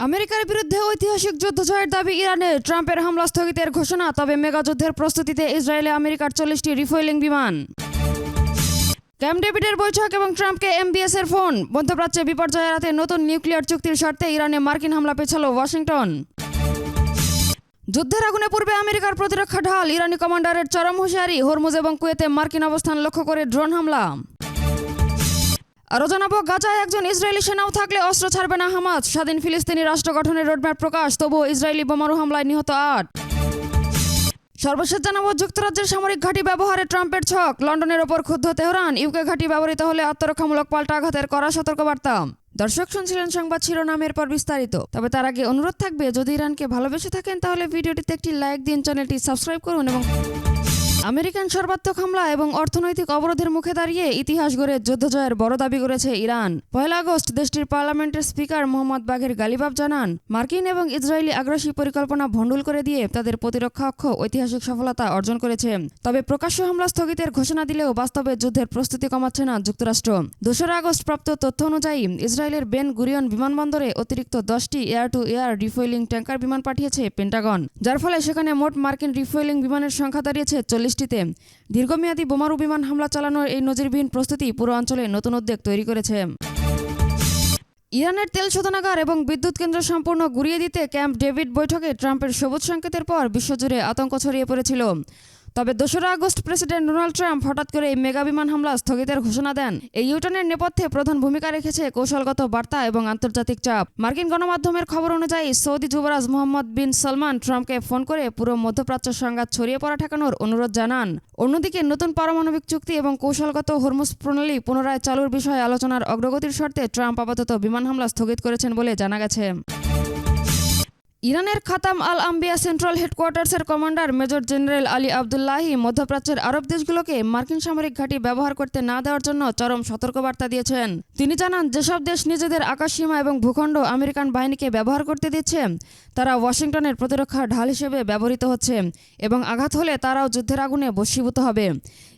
আমেরিকার বিরুদ্ধে ঐতিহাসিক যুদ্ধ জয়ের দাবি ইরানের, ট্রাম্পের হামলা স্থগিতের ঘোষণা। তবে মেগা যুদ্ধের প্রস্তুতিতে ইসরায়েলে আমেরিকার 40টি রিফুয়েলিং বিমান। ক্যাম্প ডেভিডের বৈঠক এবং ট্রাম্পকে MBS এর ফোন। মধ্যপ্রাচ্যে বিপর্যয় এড়াতে নতুন নিউক্লিয়ার চুক্তির শর্তে ইরানে মার্কিন হামলা পেছালো ওয়াশিংটন। যুদ্ধের আগুনে পূর্বে আমেরিকার প্রতিরক্ষা ঢাল, ইরানি কমান্ডারের চরম হুঁশিয়ারি। হরমুজ এবং কুয়েতে মার্কিন অবস্থান লক্ষ্য করে ড্রোন হামলা। আরও জানাবো, গাজায় একজন ইসরায়েলি সেনাও থাকলে অস্ত্র ছাড়বে না হামাস। স্বাধীন ফিলিস্তিনি রাষ্ট্র গঠনের রোডম্যাপ প্রকাশ, তবুও ইসরায়েলি বোমারু হামলায় নিহত 8। সর্বশেষ জানাবো, যুক্তরাজ্যের সামরিক ঘাঁটি ব্যবহারে ট্রাম্পের ছক। লন্ডনের ওপর ক্ষুব্ধ তেহরান, ইউকে ঘাঁটি ব্যবহৃত হলে আত্মরক্ষামূলক পাল্টা আঘাতের কড়া সতর্কবার্তা। দর্শক, শুনছিলেন সংবাদ শিরোনামের পর বিস্তারিত। তবে তার আগে অনুরোধ থাকবে, যদি ইরানকে ভালোবেসে থাকেন তাহলে ভিডিওটিতে একটি লাইক দিন, চ্যানেলটি সাবস্ক্রাইব করুন এবং আমেরিকান সর্বাত্মক হামলা এবং অর্থনৈতিক অবরোধের মুখে দাঁড়িয়ে ইতিহাস গড়ে যুদ্ধ জয়ের বড় দাবি করেছে ইরান। 1 আগস্ট দেশটির পার্লামেন্টের স্পিকার মোহাম্মদ বাঘের গালিবাফ জানান, মার্কিন এবং ইসরায়েলি আগ্রাসী পরিকল্পনা ভণ্ডুল করে দিয়ে তাদের প্রতিরক্ষা অক্ষ ঐতিহাসিক সফলতা অর্জন করেছে। তবে প্রকাশ্য হামলা স্থগিতের ঘোষণা দিলেও বাস্তবে যুদ্ধের প্রস্তুতি কমাচ্ছে না যুক্তরাষ্ট্র। 2 আগস্ট প্রাপ্ত তথ্য অনুযায়ী ইসরায়েলের বেন গুরিয়ন বিমানবন্দরে অতিরিক্ত 10টি air two air refuelling tanker বিমান পাঠিয়েছে পেন্টাগন, যার ফলে সেখানে মোট মার্কিন রিফুয়েলিং বিমানের সংখ্যা দাঁড়িয়েছে 40। দীর্ঘমেয়াদী বোমারু বিমান হামলা চালানোর এই নজিরবিহীন প্রস্তুতি পুরো অঞ্চলে নতুন উদ্বেগ তৈরি করেছে। ইরানের তেল শোধনাগার এবং বিদ্যুৎ কেন্দ্র সম্পূর্ণ গুঁড়িয়ে দিতে ক্যাম্প ডেভিড বৈঠকে ট্রাম্পের সবুজ সংকেতের পর বিশ্বজুড়ে আতঙ্ক ছড়িয়ে পড়েছিল। তবে 2 আগস্ট প্রেসিডেন্ট ডোনাল্ড ট্রাম্প হঠাৎ করে এই মেগা বিমান হামলা স্থগিতের ঘোষণা দেন। এই ইউটার্নের নেপথ্যে প্রধান ভূমিকা রেখেছে কৌশলগত বার্তা এবং আন্তর্জাতিক চাপ। মার্কিন গণমাধ্যমের খবর অনুযায়ী সৌদি যুবরাজ মোহাম্মদ বিন সালমান ট্রাম্পকে ফোন করে পুরো মধ্যপ্রাচ্য সংঘাত ছড়িয়ে পড়া ঠেকানোর অনুরোধ জানান। অন্যদিকে নতুন পারমাণবিক চুক্তি এবং কৌশলগত হরমুজ প্রণালী পুনরায় চালুর বিষয়ে আলোচনার অগ্রগতির শর্তে ট্রাম্প আপাতত বিমান হামলা স্থগিত করেছেন বলে জানা গেছে। ইরানের খাতাম আল আম্বিয়া সেন্ট্রাল হেডকোয়ার্টার্সের commander major general Ali Abdollahi মধ্যপ্রাচ্যের আরব দেশগুলোকে মার্কিন সামরিক ঘাঁটি ব্যবহার করতে না দেওয়ার জন্য চরম সতর্কবার্তা দিয়েছেন। তিনি জানান, যেসব দেশ নিজেদের আকাশসীমা এবং ভূখণ্ড আমেরিকান বাহিনীকে ব্যবহার করতে দিচ্ছে, তারা ওয়াশিংটনের প্রতিরক্ষা ঢাল হিসেবে ব্যবহৃত হচ্ছে এবং আঘাত হলে তারাও যুদ্ধের আগুনে বশীভূত হবে।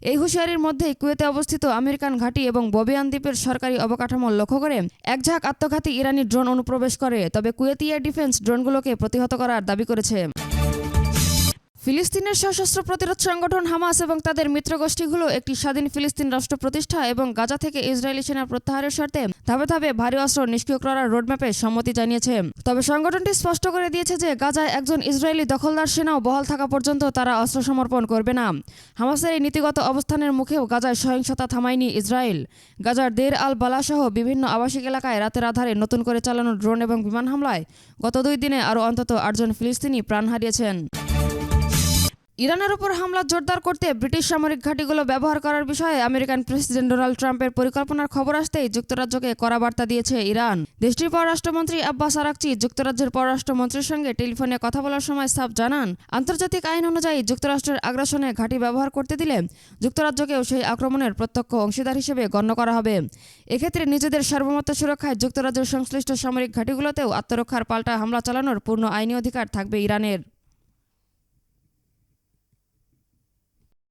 এই হুঁশিয়ারির মধ্যেই কুয়েতে অবস্থিত আমেরিকান ঘাঁটি এবং ববিয়ান দ্বীপের সরকারি অবকাঠামো লক্ষ্য করে একঝাঁক আত্মঘাতী ইরানি ড্রোন অনুপ্রবেশ করে। তবে কুয়েতি এয়ার ডিফেন্স ড্রোনগুলোকে প্রতিহত করার দাবি করেছে। ফিলিস্তিনের সশস্ত্র প্রতিরোধ সংগঠন হামাস এবং তাদের মিত্রগোষ্ঠীগুলো একটি স্বাধীন ফিলিস্তিন রাষ্ট্র প্রতিষ্ঠা এবং গাজা থেকে ইসরায়েলি সেনা প্রত্যাহারের শর্তে ধাপে ধাপে ভারী অস্ত্র নিষ্ক্রিয় করার রোডম্যাপে সম্মতি জানিয়েছে। তবে সংগঠনটি স্পষ্ট করে দিয়েছে যে গাজায় একজন ইসরায়েলি দখলদার সেনাও বহাল থাকা পর্যন্ত তারা অস্ত্র সমর্পণ করবে না। হামাসের এই নীতিগত অবস্থানের মুখেও গাজায় সহিংসতা থামায়নি ইসরায়েল। গাজার দের আল বালা সহ বিভিন্ন আবাসিক এলাকায় রাতের আধারে নতুন করে চালানো ড্রোন এবং বিমান হামলায় গত 2 দিনে আরও অন্তত 8 জন ফিলিস্তিনি প্রাণ হারিয়েছেন। ইরানের ওপর হামলা জোরদার করতে ব্রিটিশ সামরিক ঘাঁটিগুলো ব্যবহার করার বিষয়ে আমেরিকান প্রেসিডেন্ট ডোনাল্ড ট্রাম্পের পরিকল্পনার খবর আসতেই যুক্তরাজ্যকে কড়া বার্তা দিয়েছে ইরান। দেশটির পররাষ্ট্রমন্ত্রী আব্বাস আরাকচি যুক্তরাজ্যের পররাষ্ট্রমন্ত্রীর সঙ্গে টেলিফোনে কথা বলার সময় সাফ জানান, আন্তর্জাতিক আইন অনুযায়ী যুক্তরাষ্ট্রের আগ্রাসনে ঘাঁটি ব্যবহার করতে দিলে যুক্তরাজ্যকেও সেই আক্রমণের প্রত্যক্ষ অংশীদার হিসেবে গণ্য করা হবে। এক্ষেত্রে নিজেদের সার্বভৌমত্ব সুরক্ষায় যুক্তরাজ্যের সংশ্লিষ্ট সামরিক ঘাঁটিগুলোতেও আত্মরক্ষার পাল্টা হামলা চালানোর পূর্ণ আইনি অধিকার থাকবে ইরানের।